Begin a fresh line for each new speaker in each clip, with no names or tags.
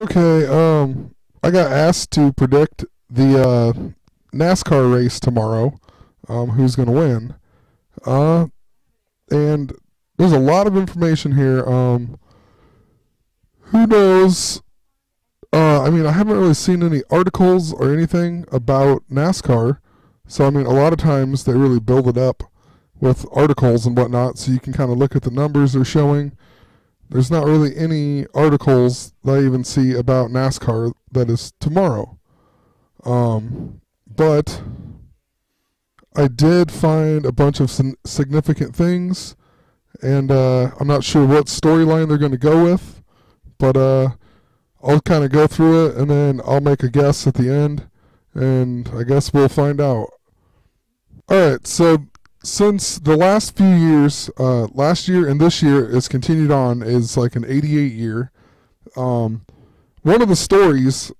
Okay, I got asked to predict the NASCAR race tomorrow. Who's going to win? Uh, and there's a lot of information here. Who knows? I mean, I haven't really seen any articles or anything about NASCAR. So, I mean, a lot of times they really build it up with articles and whatnot, so you can kind of look at the numbers they're showing. There's not really any articles that I even see about NASCAR that is tomorrow. But I did find a bunch of significant things, and I'm not sure what storyline they're going to go with, but I'll kind of go through it, and then I'll make a guess at the end, and I guess we'll find out. Alright, so since the last few years, last year and this year is continued on, is like an 88 year. One of the stories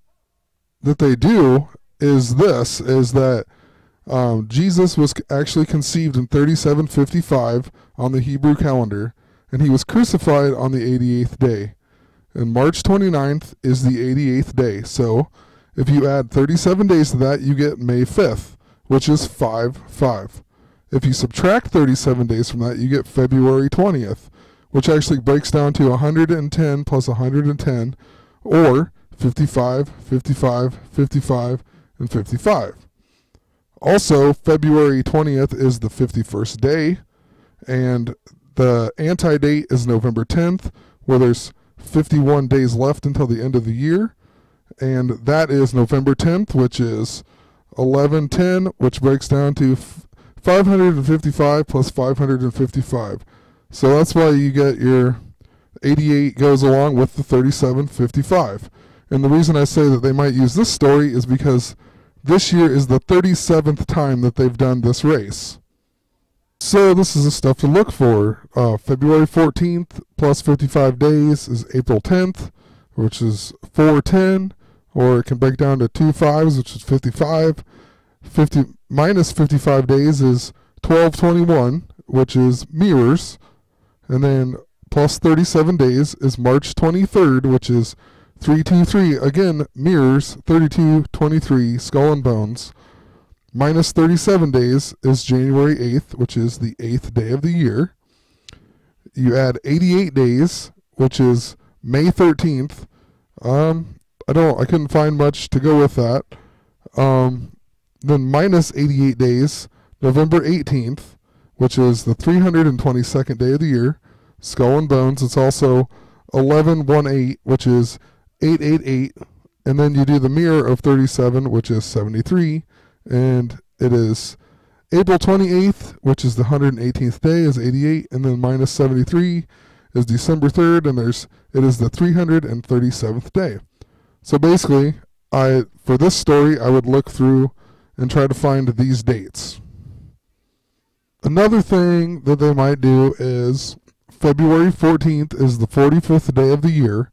that they do is that Jesus was actually conceived in 3755 on the Hebrew calendar, and he was crucified on the 88th day. And March 29th is the 88th day. So if you add 37 days to that, you get May 5th, which is 5-5. If you subtract 37 days from that, you get February 20th, which actually breaks down to 110 plus 110, or 55, 55, 55, and 55. Also, February 20th is the 51st day, and the anti-date is November 10th, where there's 51 days left until the end of the year, and that is November 10th, which is 1110, which breaks down to 555 plus 555. So that's why you get your 88 goes along with the 3755. And the reason I say that they might use this story is because this year is the 37th time that they've done this race. So this is the stuff to look for. February 14th plus 55 days is April 10th, which is 410, or it can break down to 2 5s, which is 55. 50 minus 55 days is 1221, which is mirrors. And then plus 37 days is March 23rd, which is 323, again, mirrors, 3223, skull and bones. Minus 37 days is January 8th, which is the 8th day of the year. You add 88 days, which is May 13th. I couldn't find much to go with that. Then minus 88 days, November 18th, which is the 322nd day of the year. Skull and bones, it's also 1118, which is 888, and then you do the mirror of 37, which is 73, and it is April 28th, which is the 118th day, is 88, and then minus 73 is December 3rd, and it is the 337th day. So basically, for this story, I would look through and try to find these dates. Another thing that they might do is February 14th is the 45th day of the year,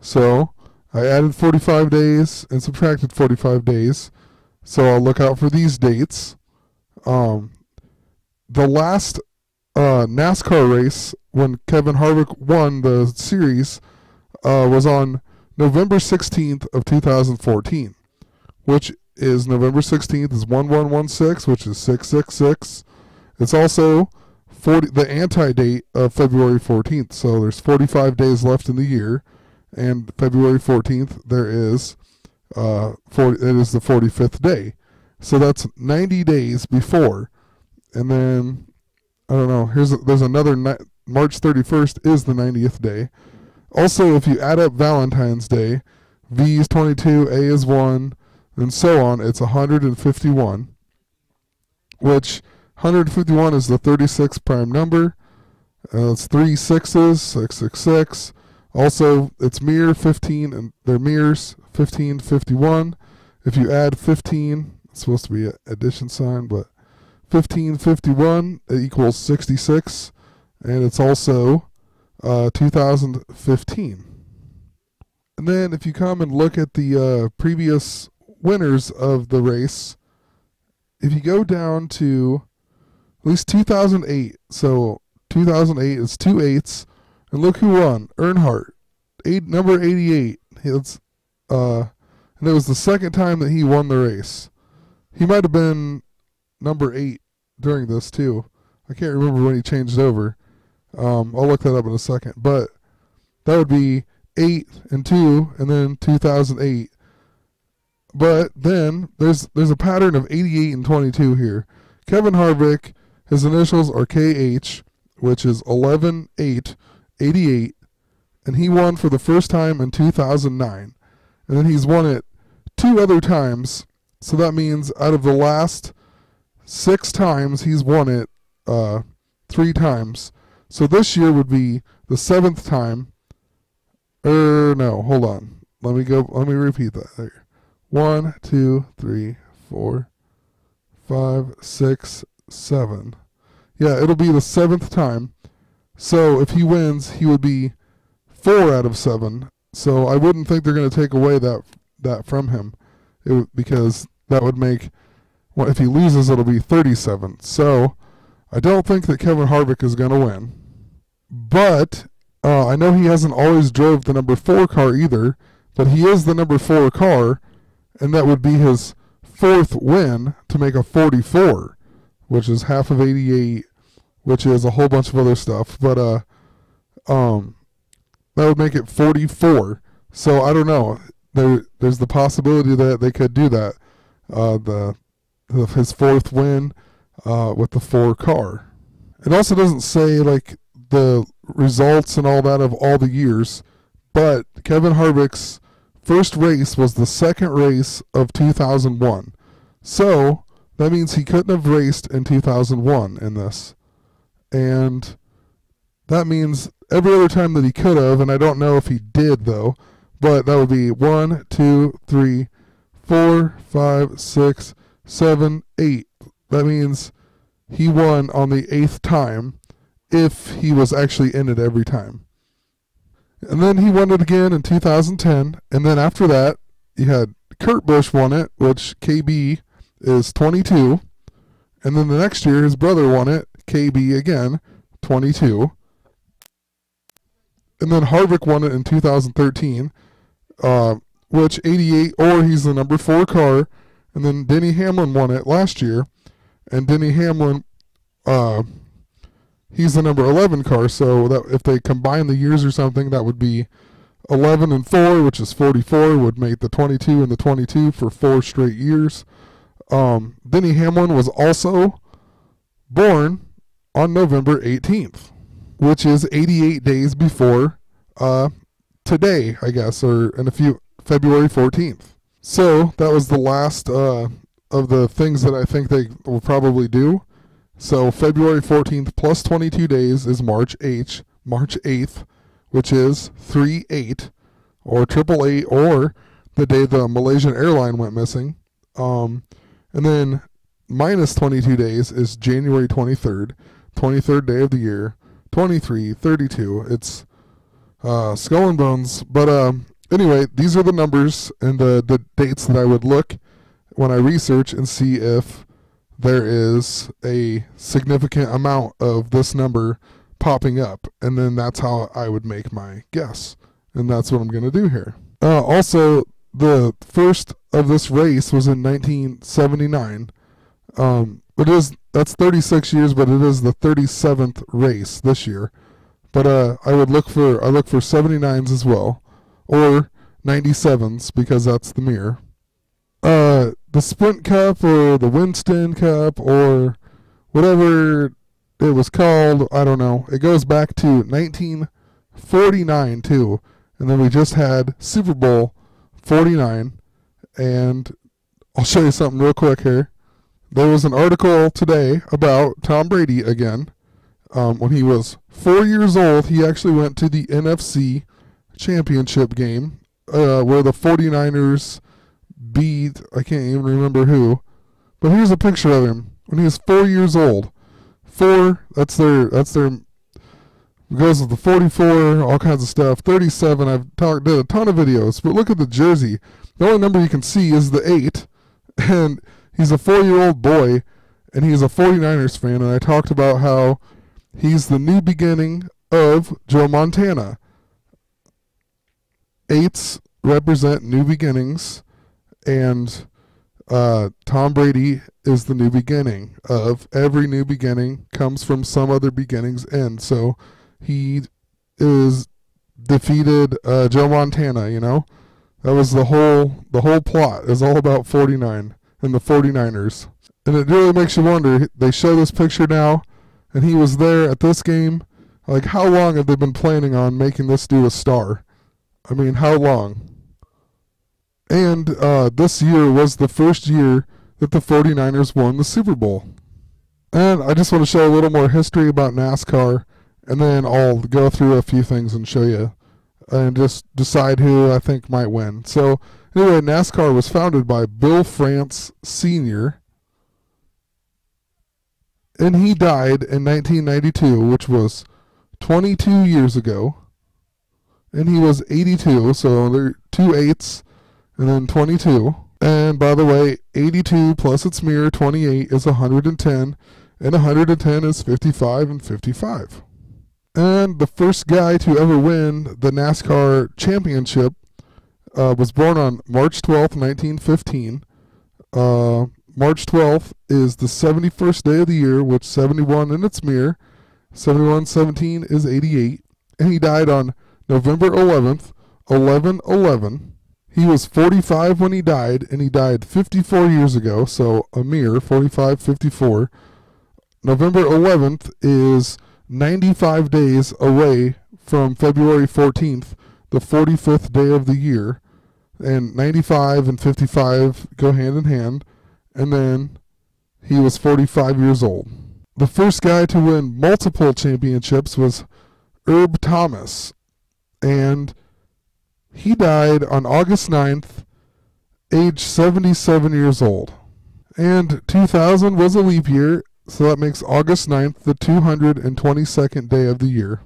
so I added 45 days and subtracted 45 days, so I'll look out for these dates. The last NASCAR race, when Kevin Harvick won the series, was on November 16th of 2014, which is November 16th is 1116, which is 666. It's also the anti-date of February 14th, so there's 45 days left in the year. And February 14th, there is it is the 45th day. So that's 90 days before. And then, I don't know, there's another, March 31st is the 90th day. Also, if you add up Valentine's Day, V is 22, A is 1, and so on, it's 151, which 151 is the 36th prime number. It's 3 6s, 666. Also, it's mirror 15, and they're mirrors 15, 51. If you add 15, it's supposed to be an addition sign, but 15, 51, it equals 66, and it's also 2015. And then if you come and look at the previous winners of the race, if you go down to at least 2008, so 2008 is 2 8s, and look who won, Earnhardt, number 88. and it was the second time that he won the race. He might have been number 8 during this too. I can't remember when he changed over. I'll look that up in a second. But that would be 8 and 2, and then 2008. But then there's a pattern of 88 and 22 here. Kevin Harvick, his initials are KH, which is 11-8-88, and he won for the first time in 2009. And then he's won it 2 other times. So that means out of the last 6 times, he's won it 3 times. So this year would be the 7th time. No, hold on. Let me repeat that. There. 1, 2, 3, 4, 5, 6, 7. Yeah, it'll be the 7th time. So if he wins, he would be 4 out of 7. So I wouldn't think they're going to take away that from him, because that would make, well, if he loses, it'll be 37. So I don't think that Kevin Harvick is going to win. But I know he hasn't always drove the number 4 car either, but he is the number 4 car, and that would be his 4th win to make a 44, which is half of 88, which is a whole bunch of other stuff. But that would make it 44. So I don't know. There's the possibility that they could do that. His 4th win with the 4 car. It also doesn't say like the results and all that of all the years, but Kevin Harvick's first race was the 2nd race of 2001. So that means he couldn't have raced in 2001 in this. And that means every other time that he could have, and I don't know if he did though, but that would be 1, 2, 3, 4, 5, 6, 7, 8. That means he won on the 8th time if he was actually in it every time. And then he won it again in 2010. And then after that, you had Kurt Busch won it, which KB is 22. And then the next year, his brother won it, KB again, 22. And then Harvick won it in 2013, which 88, or he's the number 4 car. And then Denny Hamlin won it last year. And Denny Hamlin, he's the number 11 car, so that if they combine the years or something, that would be 11 and 4, which is 44, would make the 22 and the 22 for 4 straight years. Denny Hamlin was also born on November 18th, which is 88 days before today, I guess, or in February 14th. So that was the last of the things that I think they will probably do. So February 14th plus 22 days is March 8th, which is 3/8, or 888, or the day the Malaysian airline went missing. And then minus 22 days is January 23rd, 23rd day of the year, 23, 32. It's skull and bones. But anyway, these are the numbers and the dates that I would look when I research and see if there is a significant amount of this number popping up. And then that's how I would make my guess. And that's what I'm going to do here. Also, the first of this race was in 1979. That's 36 years, but it is the 37th race this year. But I look for 79s as well, or 97s, because that's the mirror. The Sprint Cup or the Winston Cup or whatever it was called, I don't know. It goes back to 1949 too. And then we just had Super Bowl 49. And I'll show you something real quick here. There was an article today about Tom Brady again. When he was 4 years old, he actually went to the NFC Championship game where the 49ers beat, I can't even remember who, but here's a picture of him when he was 4 years old. 4, that's their, it goes with the 44, all kinds of stuff. 37, did a ton of videos, but look at the jersey. The only number you can see is the 8, and he's a 4-year-old boy, and he's a 49ers fan, and I talked about how he's the new beginning of Joe Montana. 8's represent new beginnings, and Tom Brady is the new beginning of every new beginning comes from some other beginning's end. So he is defeated Joe Montana, you know? That was the whole plot is all about 49 and the 49ers. And it really makes you wonder, they show this picture now, and he was there at this game. Like, how long have they been planning on making this dude a star? I mean, how long? And this year was the first year that the 49ers won the Super Bowl. And I just want to show a little more history about NASCAR, and then I'll go through a few things and show you, and just decide who I think might win. So, anyway, NASCAR was founded by Bill France Sr., and he died in 1992, which was 22 years ago. And he was 82, so there are 2 8s, and then 22. And by the way, 82 plus its mirror, 28, is 110, and 110 is 55 and 55. And the first guy to ever win the NASCAR championship was born on March 12th, 1915. March 12th is the 71st day of the year, which 71 in its mirror, 7117 is 88, and he died on November 11th, 1111. He was 45 when he died, and he died 54 years ago, so a mere 45, 54. November 11th is 95 days away from February 14th, the 45th day of the year, and 95 and 55 go hand in hand. And then he was 45 years old. The first guy to win multiple championships was Herb Thomas, and he died on August 9th, age 77 years old. And 2000 was a leap year, so that makes August 9th the 222nd day of the year.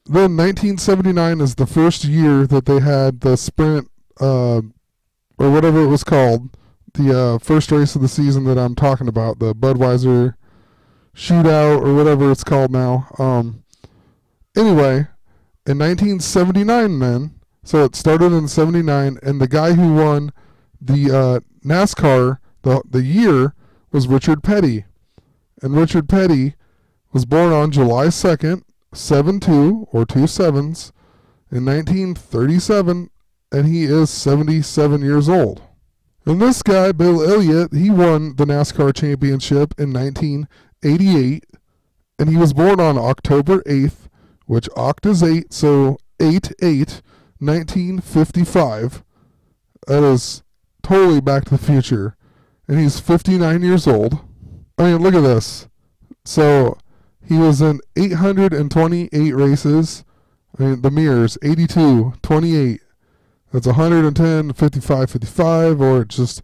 Then 1979 is the first year that they had the sprint, or whatever it was called, the first race of the season that I'm talking about, the Budweiser shootout or whatever it's called now. Anyway, in 1979 then, so it started in 79, and the guy who won the NASCAR the year was Richard Petty. And Richard Petty was born on July 2nd, 7-2, or 2 7s, in 1937, and he is 77 years old. And this guy, Bill Elliott, he won the NASCAR championship in 1988, and he was born on October 8th, which oct is 8, so 8/8, 1955. That is totally Back to the Future. And he's 59 years old. I mean, look at this. So, he was in 828 races. I mean, the mirrors, 82, 28. That's 110, 55, 55, or it's just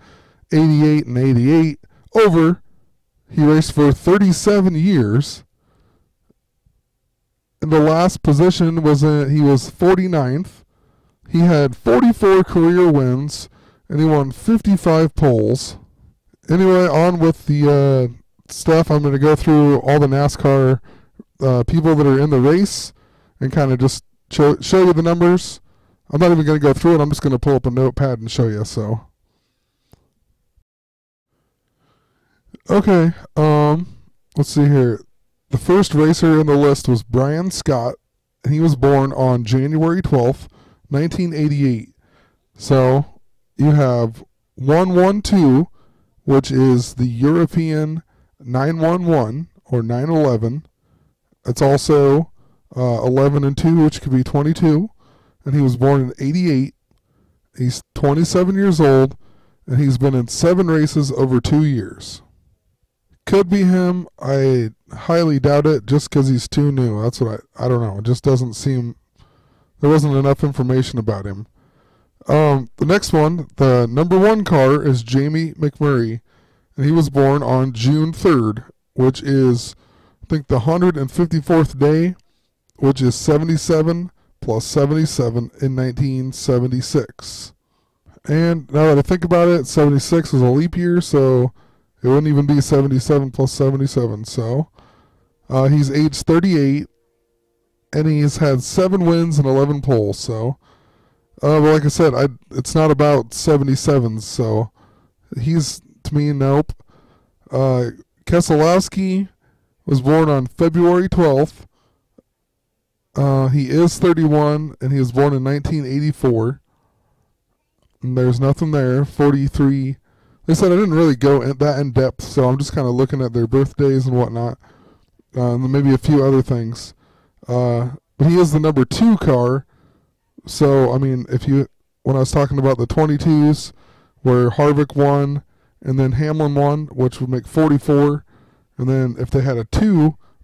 88 and 88. Over, he raced for 37 years. And the last position was he was 49th. He had 44 career wins, and he won 55 poles. Anyway, on with the stuff. I'm going to go through all the NASCAR people that are in the race and kind of just show you the numbers. I'm not even going to go through it. I'm just going to pull up a notepad and show you. So, okay. Let's see here. The first racer in the list was Brian Scott, and he was born on January 12th, 1988. So you have 112, which is the European 911 or 911. It's also 11 and 2, which could be 22. And he was born in 88. He's 27 years old, and he's been in 7 races over 2 years. Could be him. I highly doubt it just because he's too new. That's what I don't know. It just doesn't seem, there wasn't enough information about him. The next one, the number 1 car is Jamie McMurray, and he was born on June 3rd, which is, I think, the 154th day, which is 77 plus 77 in 1976. And now that I think about it, 76 is a leap year, so it wouldn't even be 77 plus 77. So he's age 38, and he's had 7 wins and 11 poles. So Well, like I said, it's not about 77s, so he's, to me, nope. Uh, Keselowski was born on February 12th. He is 31, and he was born in 1984. And there's nothing there. 43. Like I said, I didn't really go that in depth, so I'm just kind of looking at their birthdays and whatnot, and maybe a few other things. But he is the number 2 car. So I mean, when I was talking about the 22s, where Harvick won and then Hamlin won, which would make 44, and then if they had a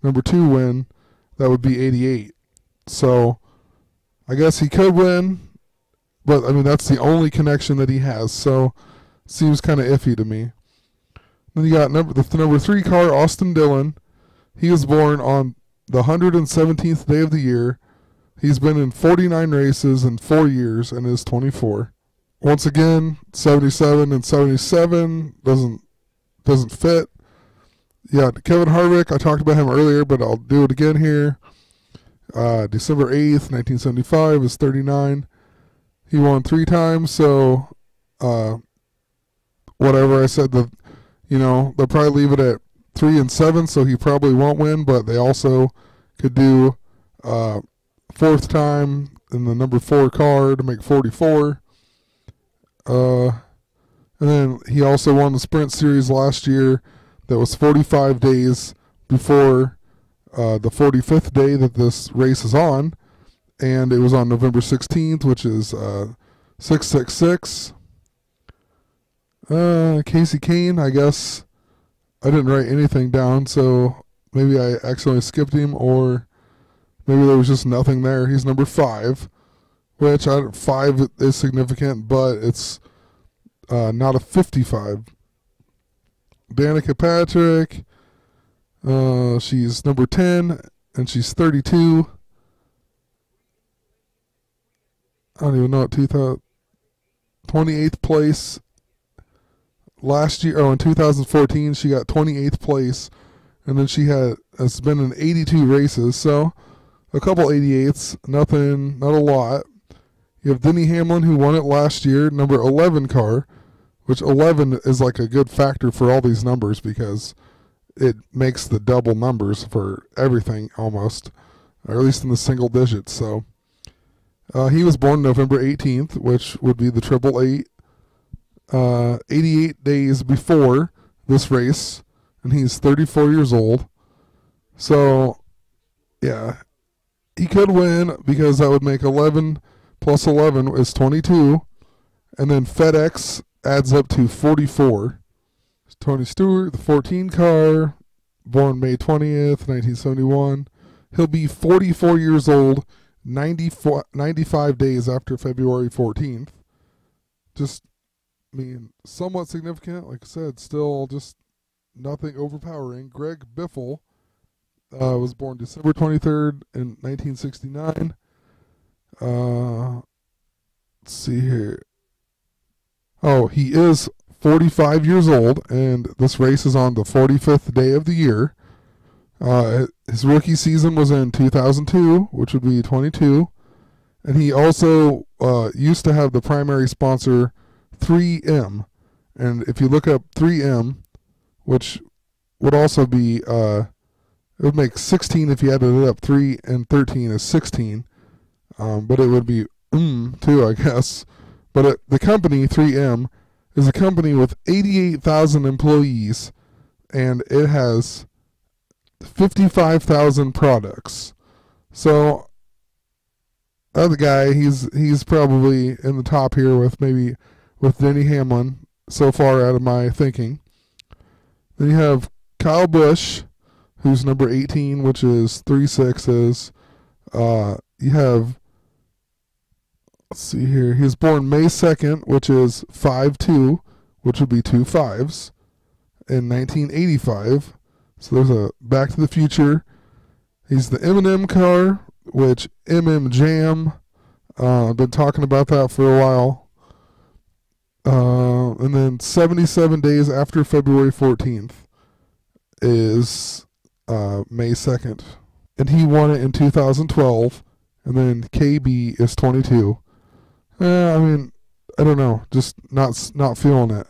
number 2 win, that would be 88. So I guess he could win, but I mean that's the only connection that he has. So seems kind of iffy to me. Then you got the number 3 car, Austin Dillon. He was born on the 117th day of the year. He's been in 49 races in 4 years and is 24. Once again, 77 and 77 doesn't fit. Yeah, Kevin Harvick, I talked about him earlier, but I'll do it again here. December 8th, 1975 is 39. He won 3 times, so whatever I said, they'll probably leave it at 3 and 7, so he probably won't win, but they also could do 4th time in the number 4 car to make 44. And then he also won the Sprint Series last year. That was 45 days before the 45th day that this race is on. And it was on November 16th, which is 666. Casey Kane, I guess I didn't write anything down, so maybe I accidentally skipped him, or maybe there was just nothing there. He's number 5, which 5 is significant, but it's not a 55. Danica Patrick, she's number 10, and she's 32. I don't even know what 28th place last year. Oh, in 2014, she got 28th place, and then has been in 82 races, so a couple 88ths, not a lot. You have Denny Hamlin, who won it last year, number 11 car, which 11 is like a good factor for all these numbers because it makes the double numbers for everything almost, or at least in the single digits. So he was born November 18th, which would be the 888, 88 days before this race, and he's 34 years old. So, yeah, he could win because that would make 11 plus 11 is 22, and then FedEx adds up to 44. Tony Stewart, the 14 car, born May 20th, 1971. He'll be 44 years old 95 days after February 14th. Just, somewhat significant. Like I said, still just nothing overpowering. Greg Biffle was born December 23rd in 1969. Let's see here. Oh, he is 45 years old, and this race is on the 45th day of the year. His rookie season was in 2002, which would be 22. And he also used to have the primary sponsor 3M. And if you look up 3M, which would also be, it would make 16 if you added it up. 3 and 13 is 16. But it would be too, I guess. But the company, 3M, is a company with 88,000 employees, and it has 55,000 products. So, other guy, he's probably in the top here with Denny Hamlin, so far out of my thinking. Then you have Kyle Busch, who's number 18, which is 3 6s. You have, let's see here, he was born May 2nd, which is 5-2, which would be 2 5s, in 1985. So there's a Back to the Future. He's the M&M car, which M&M Jam. I've been talking about that for a while. And then 77 days after February 14th is May 2nd. And he won it in 2012. And then KB is 22. I mean, I don't know, just not feeling it.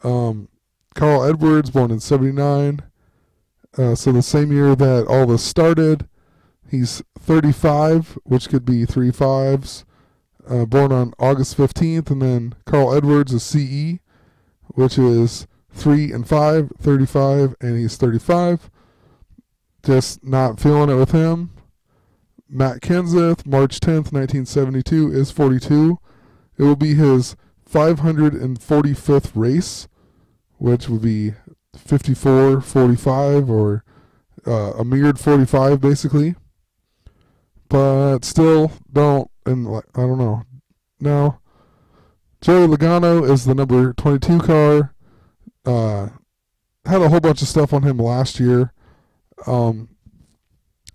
Um, Carl Edwards, born in '79, so the same year that all this started. He's 35, which could be three fives. Born on August 15th, and then Carl Edwards is CE, which is 3 and 5, 35, and he's 35. Just not feeling it with him. Matt Kenseth, March 10th, 1972, is 42. It will be his 545th race, which would be 54, 45, or a mirrored 45, basically. But still don't, and I don't know. Now, Joey Logano is the number 22 car. Had a whole bunch of stuff on him last year.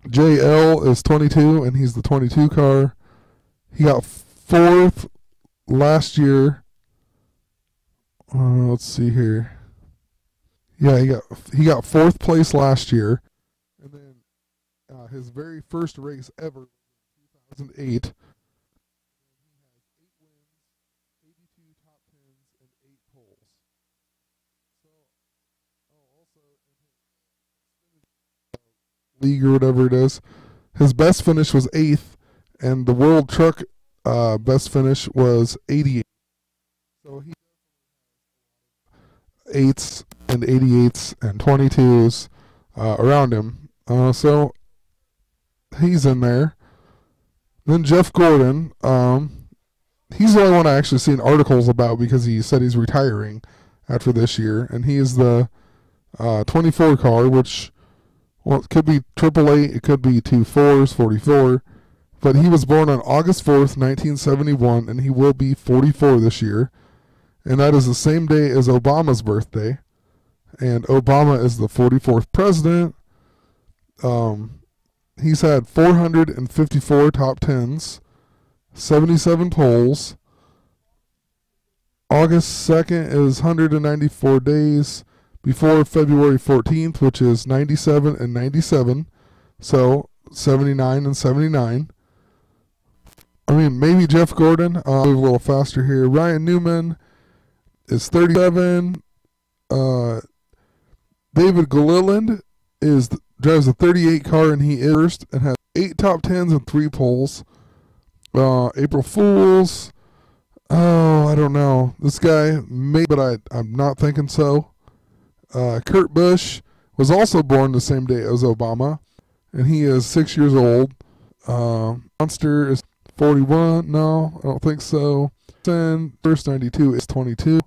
JL is 22, and he's the 22 car. He got fourth last year. Let's see here. Yeah, he got fourth place last year, and then his very first race ever, 2008. League or whatever it is. His best finish was 8th, and the World Truck best finish was 88. So he 8s and 88s and 22s around him. So he's in there. Then Jeff Gordon, he's the only one I actually seen articles about because he said he's retiring after this year, and he is the 24 car, which, well, it could be AAA, it could be 2 4s, 44, but he was born on August 4th, 1971, and he will be 44 this year, and that is the same day as Obama's birthday, and Obama is the 44th president. He's had 454 top 10s, 77 poles. August 2nd is 194 days before February 14th, which is 97 and 97. So 79 and 79. I mean, maybe Jeff Gordon. I'll move a little faster here. Ryan Newman is 37. David Gilliland drives a 38 car, and he is first and has 8 top 10s and 3 poles. April Fools. Oh, I don't know. This guy, maybe, but I'm not thinking so. Kurt Busch was also born the same day as Obama, and he is 6 years old. Monster is 41. No, I don't think so. First 92 is 22.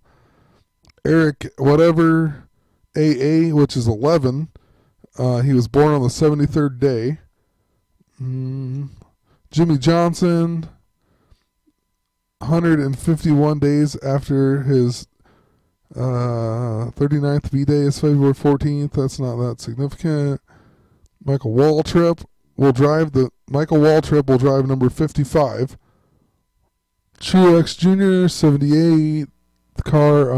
Eric whatever AA, which is 11. He was born on the 73rd day. Jimmy Johnson, 151 days after his 39th B-Day is February 14th. That's not that significant. Michael Waltrip will drive number 55. Truex Jr., 78. The car,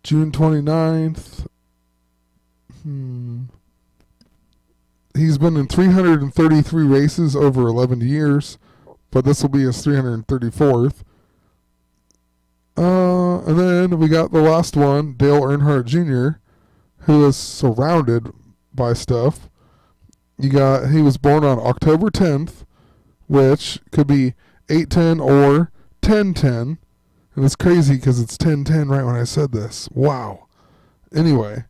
June 29th. He's been in 333 races over 11 years, but this will be his 334th. And then we got the last one, Dale Earnhardt Jr., who is surrounded by stuff. He was born on October 10th, which could be 8/10 or 10/10. And it's crazy because it's 10/10 right when I said this. Wow. Anyway,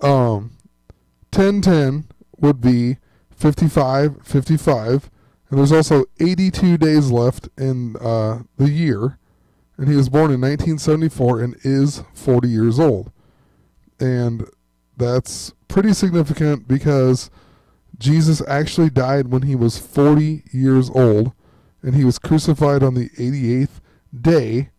10/10 would be 55, 55. And there's also 82 days left in the year. And he was born in 1974 and is 40 years old. And that's pretty significant because Jesus actually died when he was 40 years old, and he was crucified on the 88th day.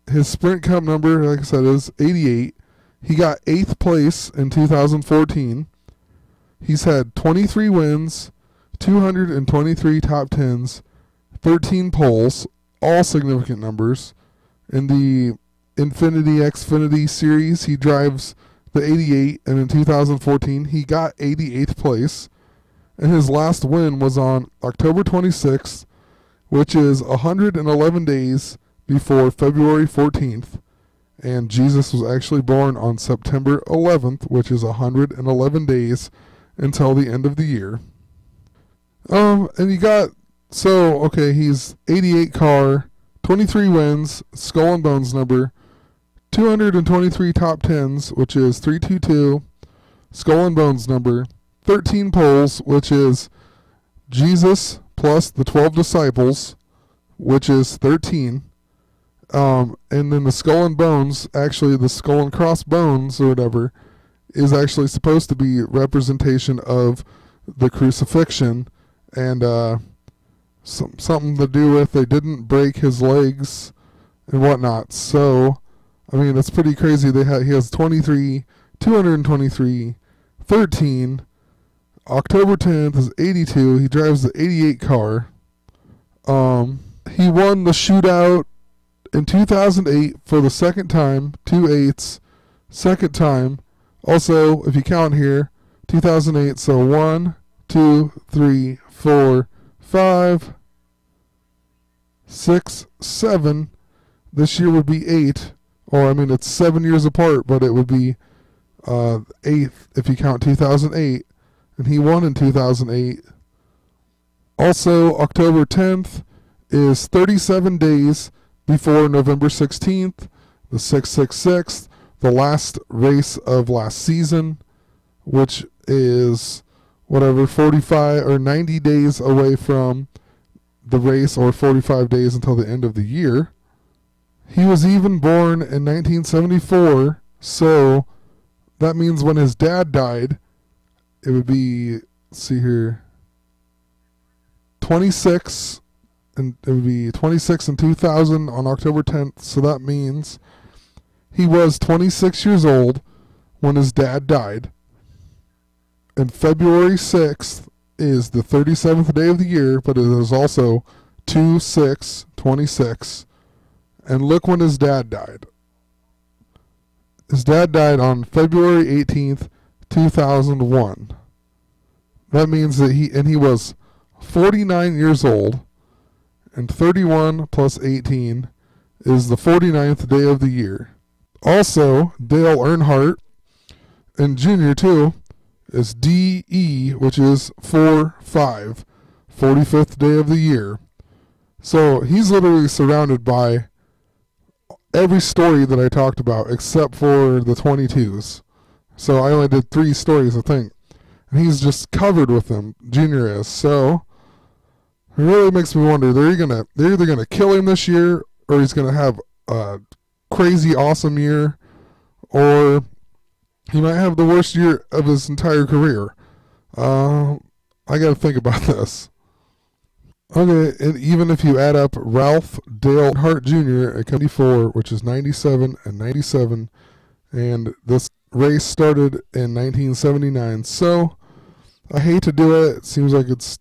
His Sprint Cup number, like I said, is 88. He got 8th place in 2014. He's had 23 wins, 223 top 10s, 13 poles, all significant numbers. In the Xfinity series, he drives the 88, and in 2014, he got 88th place. And his last win was on October 26th, which is 111 days before February 14th. And Jesus was actually born on September 11th, which is 111 days until the end of the year. And you got, so, okay, he's 88 car, 23 wins, skull and bones number, 223 top tens, which is 322, skull and bones number, 13 poles, which is Jesus plus the 12 disciples, which is 13. And then the skull and bones, actually the skull and cross bones or whatever, is actually supposed to be representation of the crucifixion, and something to do with they didn't break his legs and whatnot. So, I mean, it's pretty crazy. He has 23, 223, 13. October 10th is 82. He drives the 88 car. He won the shootout in 2008 for the second time, 2/8, second time. Also, if you count here, 2008, so 1, 2, 3, 4, 5, 6, 7. This year would be 8. Or, I mean, it's 7 years apart, but it would be 8th if you count 2008. And he won in 2008. Also, October 10th is 37 days before November 16th, the 666, the last race of last season, which is whatever, 45 or 90 days away from the race, or 45 days until the end of the year. He was even born in 1974, so that means when his dad died, it would be, let's see here, 26, and it would be 26 in 2000 on October 10th, so that means he was 26 years old when his dad died. And February 6th is the 37th day of the year, but it is also 2/6/26. And look when his dad died. His dad died on February 18th, 2001. That means that he was 49 years old, and 31 plus 18 is the 49th day of the year. Also, Dale Earnhardt, and Jr. too, is DE, which is 4/5, 45th day of the year. So he's literally surrounded by every story that I talked about except for the 22s. So I only did 3 stories, I think. And he's just covered with them, Junior is. So it really makes me wonder, they're either gonna kill him this year, or he's gonna have a crazy awesome year, or he might have the worst year of his entire career. I gotta think about this. Okay, and even if you add up Ralph Dale Earnhardt Jr. at 94, which is 97 and 97, and this race started in 1979. So I hate to do it. It seems like it's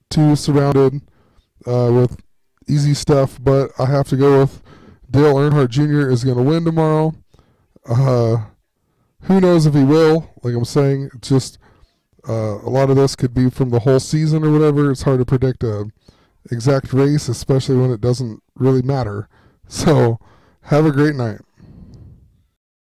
too surrounded with easy stuff, but I have to go with Dale Earnhardt Jr. is going to win tomorrow. Who knows if he will? Like I'm saying, it's just a lot of this could be from the whole season or whatever. It's hard to predict a exact race, especially when it doesn't really matter. So have a great night.